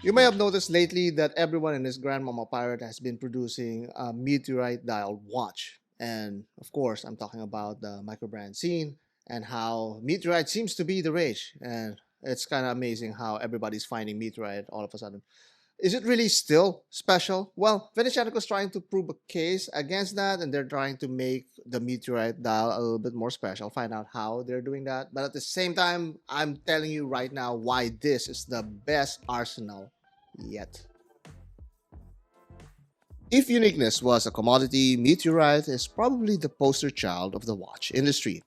You may have noticed lately that everyone and his grandmama pirate has been producing a meteorite dialed watch. And of course, I'm talking about the microbrand scene and how meteorite seems to be the rage. And it's kind of amazing how everybody's finding meteorite all of a sudden. Is it really still special? Well, Venezianico is trying to prove a case against that, and they're trying to make the meteorite dial a little bit more special. Find out how they're doing that. But at the same time, I'm telling you right now why this is the best arsenal yet. If uniqueness was a commodity, meteorite is probably the poster child of the watch industry.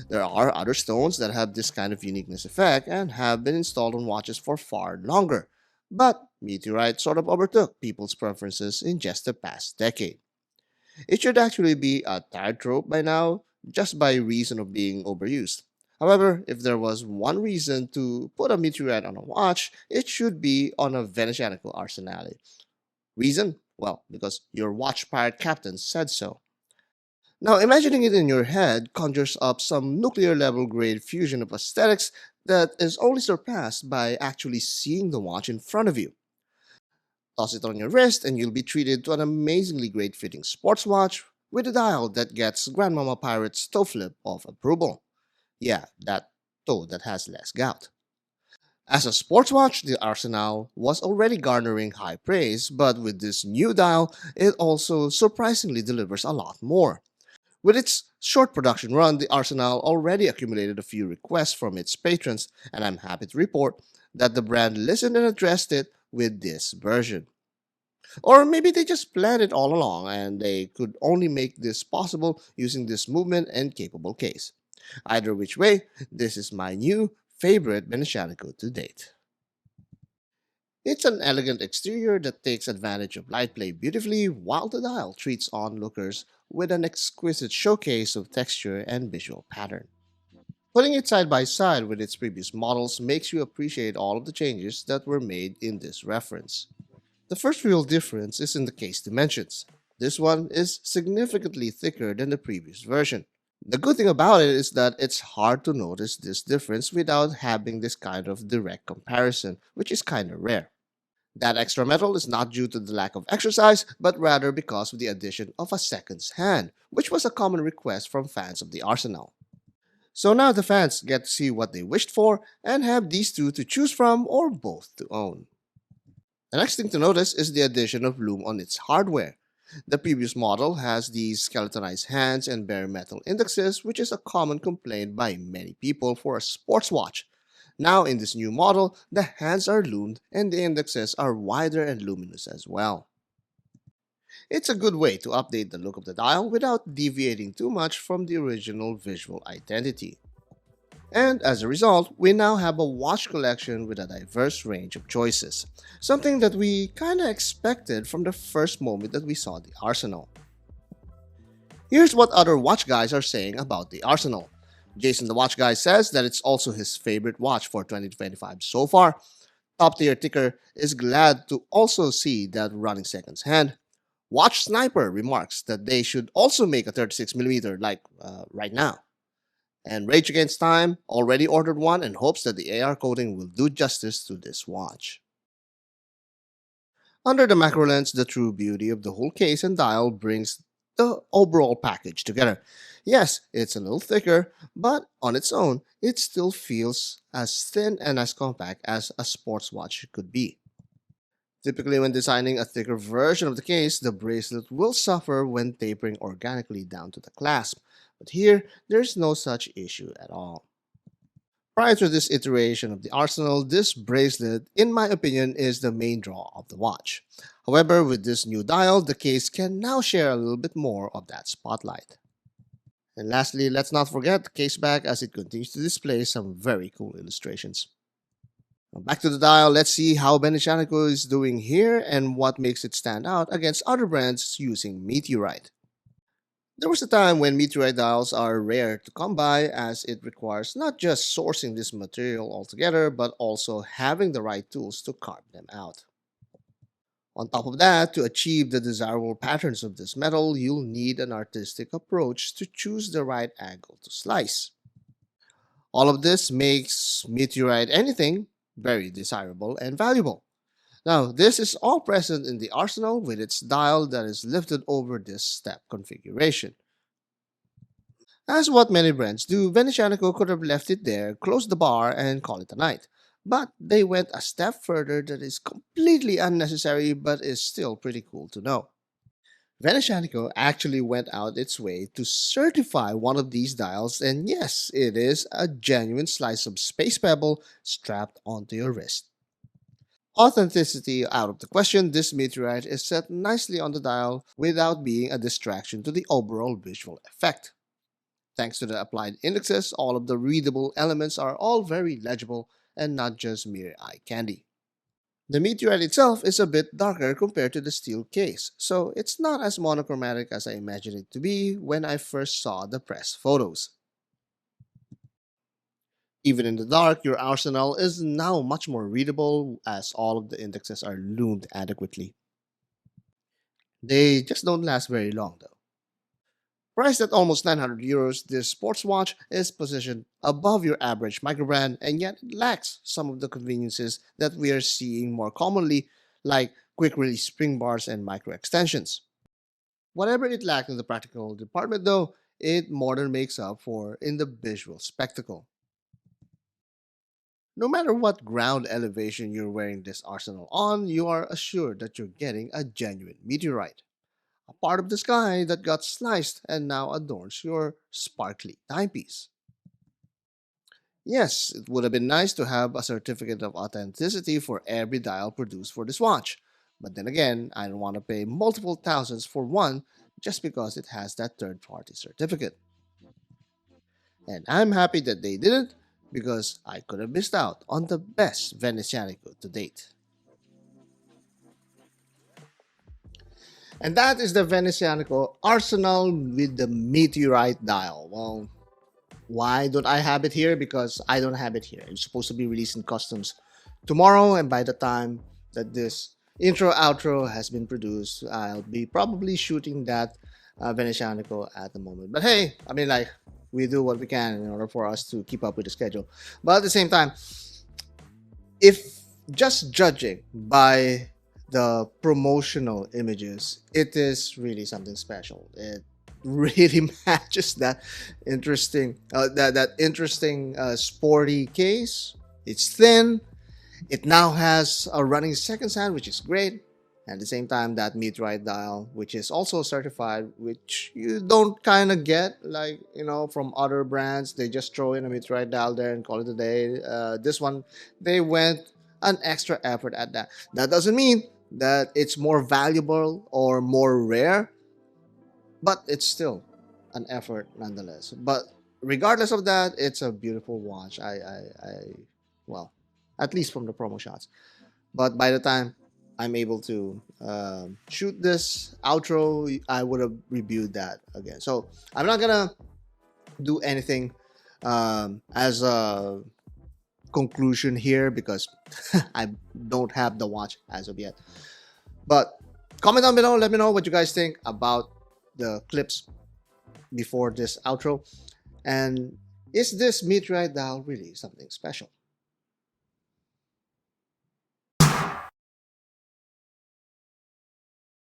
There are other stones that have this kind of uniqueness effect and have been installed on watches for far longer, but meteorite sort of overtook people's preferences in just the past decade. It should actually be a tired trope by now, just by reason of being overused. However, if there was one reason to put a meteorite on a watch, it should be on a Venezianico Arsenale. Reason? Well, because your watch pirate captain said so. Now, imagining it in your head conjures up some nuclear level grade fusion of aesthetics that is only surpassed by actually seeing the watch in front of you. Toss it on your wrist, and you'll be treated to an amazingly great fitting sports watch with a dial that gets Grandmama Pirate's toe flip of approval. Yeah, that toe that has less gout. As a sports watch, the Arsenal was already garnering high praise, but with this new dial, it also surprisingly delivers a lot more. With its short production run, the Arsenal already accumulated a few requests from its patrons, and I'm happy to report that the brand listened and addressed it with this version. Or maybe they just planned it all along and they could only make this possible using this movement and capable case. Either which way, this is my new favorite Benesianico to date. It's an elegant exterior that takes advantage of light play beautifully, while the dial treats onlookers with an exquisite showcase of texture and visual pattern. Putting it side by side with its previous models makes you appreciate all of the changes that were made in this reference. The first real difference is in the case dimensions. This one is significantly thicker than the previous version. The good thing about it is that it's hard to notice this difference without having this kind of direct comparison, which is kind of rare. That extra metal is not due to the lack of exercise, but rather because of the addition of a seconds hand, which was a common request from fans of the Arsenal. So now the fans get to see what they wished for and have these two to choose from or both to own. The next thing to notice is the addition of loom on its hardware. The previous model has these skeletonized hands and bare metal indexes, which is a common complaint by many people for a sports watch. Now, in this new model, the hands are loomed and the indexes are wider and luminous as well. It's a good way to update the look of the dial without deviating too much from the original visual identity. And as a result, we now have a watch collection with a diverse range of choices, something that we kinda expected from the first moment that we saw the Arsenal. Here's what other watch guys are saying about the Arsenal. Jason the Watch Guy says that it's also his favorite watch for 2025 so far. Top tier ticker is glad to also see that running seconds hand. Watch Sniper remarks that they should also make a 36mm like right now. And Rage Against Time already ordered one and hopes that the AR coating will do justice to this watch. Under the macro lens, the true beauty of the whole case and dial brings the overall package together. Yes, it's a little thicker, but on its own, it still feels as thin and as compact as a sports watch could be. Typically, when designing a thicker version of the case, the bracelet will suffer when tapering organically down to the clasp, but here, there's no such issue at all. Prior to this iteration of the Arsenal, this bracelet, in my opinion, is the main draw of the watch. However, with this new dial, the case can now share a little bit more of that spotlight. And lastly, let's not forget the case back as it continues to display some very cool illustrations. Now back to the dial, let's see how Benesianico is doing here and what makes it stand out against other brands using Meteorite. There was a time when meteorite dials are rare to come by as it requires not just sourcing this material altogether but also having the right tools to carve them out. On top of that, to achieve the desirable patterns of this metal, you'll need an artistic approach to choose the right angle to slice. All of this makes Meteorite anything very desirable and valuable. Now, this is all present in the arsenal with its dial that is lifted over this step configuration. As what many brands do, Venezianico could have left it there, closed the bar, and called it a night. But they went a step further that is completely unnecessary but is still pretty cool to know. Venezianico actually went out its way to certify one of these dials, and yes, it is a genuine slice of space pebble strapped onto your wrist. Authenticity out of the question, this meteorite is set nicely on the dial without being a distraction to the overall visual effect. Thanks to the applied indexes, all of the readable elements are all very legible and not just mere eye candy. The meteorite itself is a bit darker compared to the steel case, so it's not as monochromatic as I imagined it to be when I first saw the press photos. Even in the dark, your arsenal is now much more readable as all of the indexes are loomed adequately. They just don't last very long though. Priced at almost 900 euros, this sports watch is positioned above your average microbrand and yet it lacks some of the conveniences that we are seeing more commonly, like quick release spring bars and micro extensions. Whatever it lacked in the practical department, though, it more than makes up for in the visual spectacle. No matter what ground elevation you're wearing this arsenal on, you are assured that you're getting a genuine meteorite, a part of the sky that got sliced and now adorns your sparkly timepiece. Yes, it would have been nice to have a certificate of authenticity for every dial produced for this watch. But then again, I don't want to pay multiple thousands for one just because it has that third party certificate. And I'm happy that they didn't because I could have missed out on the best Venezianico to date. And that is the Venezianico Arsenal with the Meteorite dial. Well, why don't I have it here? Because I don't have it here. It's supposed to be released in customs tomorrow, and by the time that this intro outro has been produced, I'll be probably shooting that Venezianico at the moment. But hey, I mean, like, we do what we can in order for us to keep up with the schedule. But at the same time, if just judging by the promotional images, it is really something special. It really matches that interesting sporty case. It's thin. It now has a running second hand, which is great. At the same time, that meteorite dial, which is also certified, which you don't kind of get, like, from other brands. They just throw in a meteorite dial there and call it a day. This one, they went an extra effort at that. That doesn't mean that it's more valuable or more rare, but it's still an effort nonetheless. But regardless of that, it's a beautiful watch. Well, at least from the promo shots. But by the time I'm able to shoot this outro, I would have reviewed that again. So I'm not gonna do anything as a conclusion here because I don't have the watch as of yet. But comment down below, let me know what you guys think about the clips before this outro. And is this meteorite dial really something special?